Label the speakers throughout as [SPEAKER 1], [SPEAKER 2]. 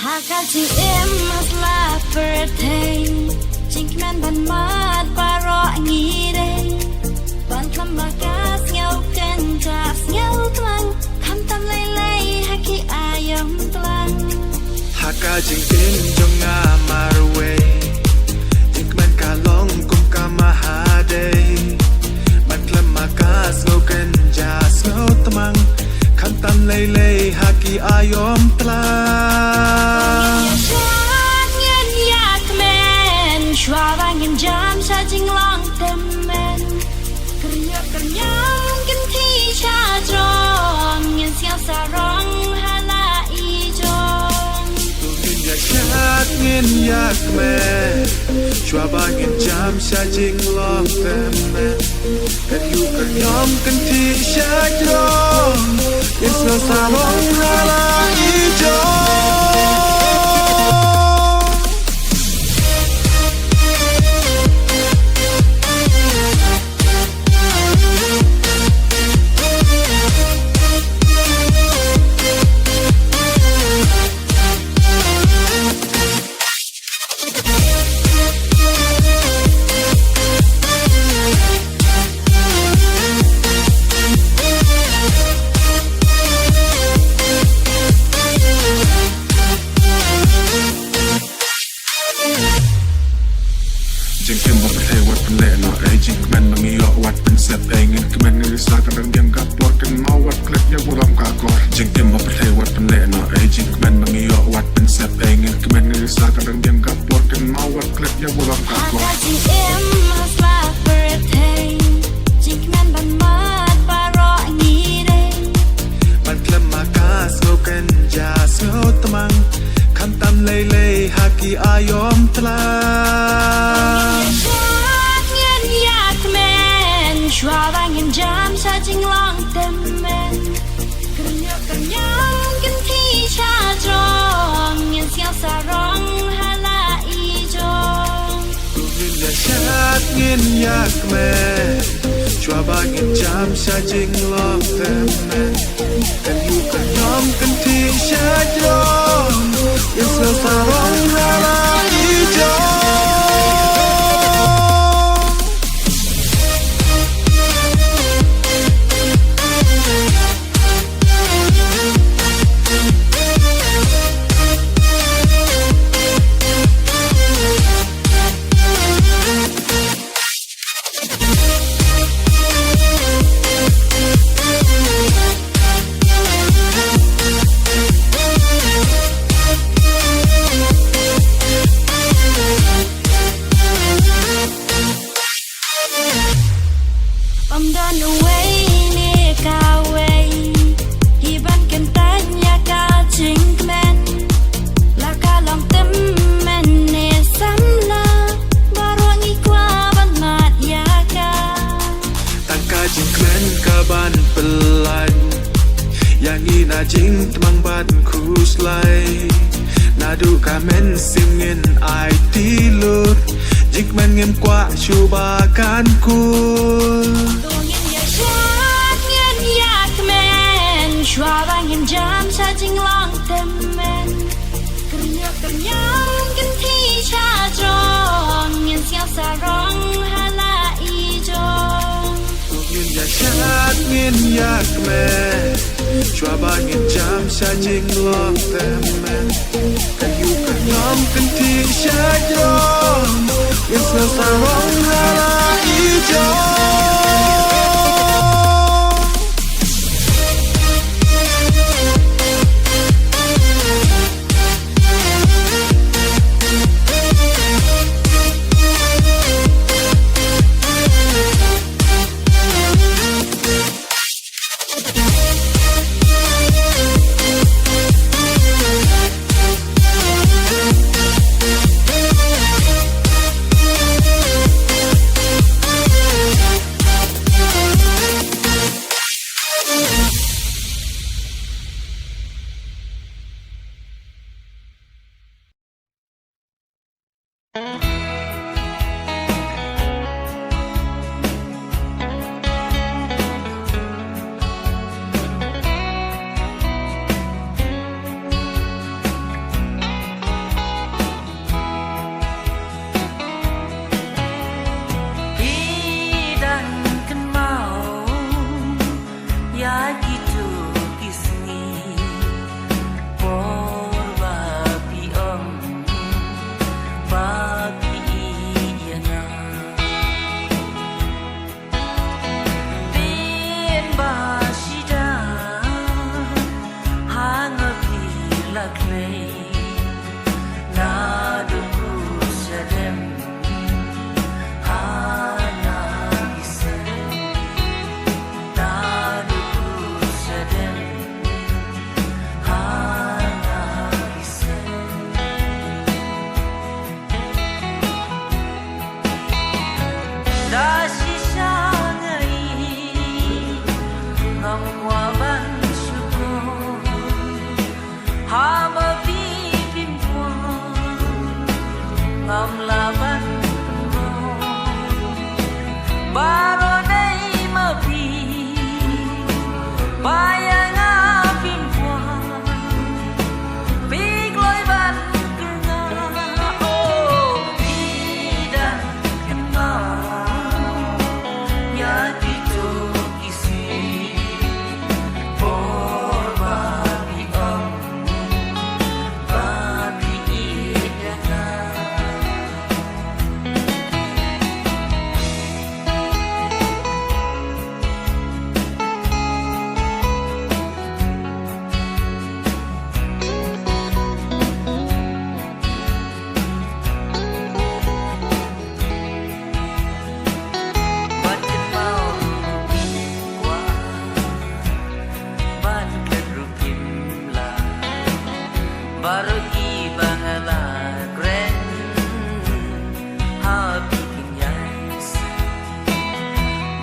[SPEAKER 1] Hakati emasla pertei Jinkman ban mat paro ngidei Ban klamakas ngau kenjas ngau tlang Kam tam lay lay haki ayam tlang
[SPEAKER 2] Haka jingin jonga marwe Jinkman kalong kum kamahadei Ban klamakas ngau kenjas ngau tlang Kam tam lay lay haki ayam tlang
[SPEAKER 1] Chua bangin jam sa jing long temen Kerja kenyang ganti cha jong Yang siang sarong hala ijong
[SPEAKER 2] Tungin yak yak ngin yak men Chua bangin jam sa jing long temen Kerja kenyang ganti cha jong Yang siang sarong hala ijong Jeng kem mau berhei wat penlek no jeng kemen mengiok wat pensep ingin kemen ngerislah kadang yang kapor kan mau wat klep yang buram kakor Jeng kem mau berhei wat penlek no jeng kemen mengiok wat pensep ingin kemen ngerislah kadang yang kapor kan mau wat klep yang buram kakor
[SPEAKER 1] Hakati emasla pertei Jinkman ban mat paro ngidei
[SPEAKER 2] Ban klem makas ngau kenjas ngau temang Kam tam lay lay haki ayom telang
[SPEAKER 1] Chua bangin jam sa jing long temen Kerja kenyang ganti cha jong Yang siang sarong hala ijong
[SPEAKER 2] Tungin yak yak ngin yak men Chua bangin jam sa jing long temen Kerja kenyang ganti cha jong Yang siang sarong hala ijong
[SPEAKER 1] I'm done away near Kaaway Hiban kentan ya ka jingmen La ka long temen ne samla Barwang ikwa ban mat ya ka
[SPEAKER 2] Tangka jing kmen ka ban pelan Yang ina jing temang ban kuslai Nadu kamen singin ai tilur Jing men ngem kwa chubakan kul
[SPEAKER 1] Tungin ya shat ngin yak men Chua bangin jam sa jing long temen Kerja kenyang ganti cha jong Yang siang sarong hala ijong
[SPEAKER 2] Tungin ya shat ngin yak men Chua bangin jam sa jing long temen Kayu kenyam ganti cha jong Yang siang sarong hala ijong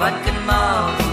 [SPEAKER 3] วัดกันเมา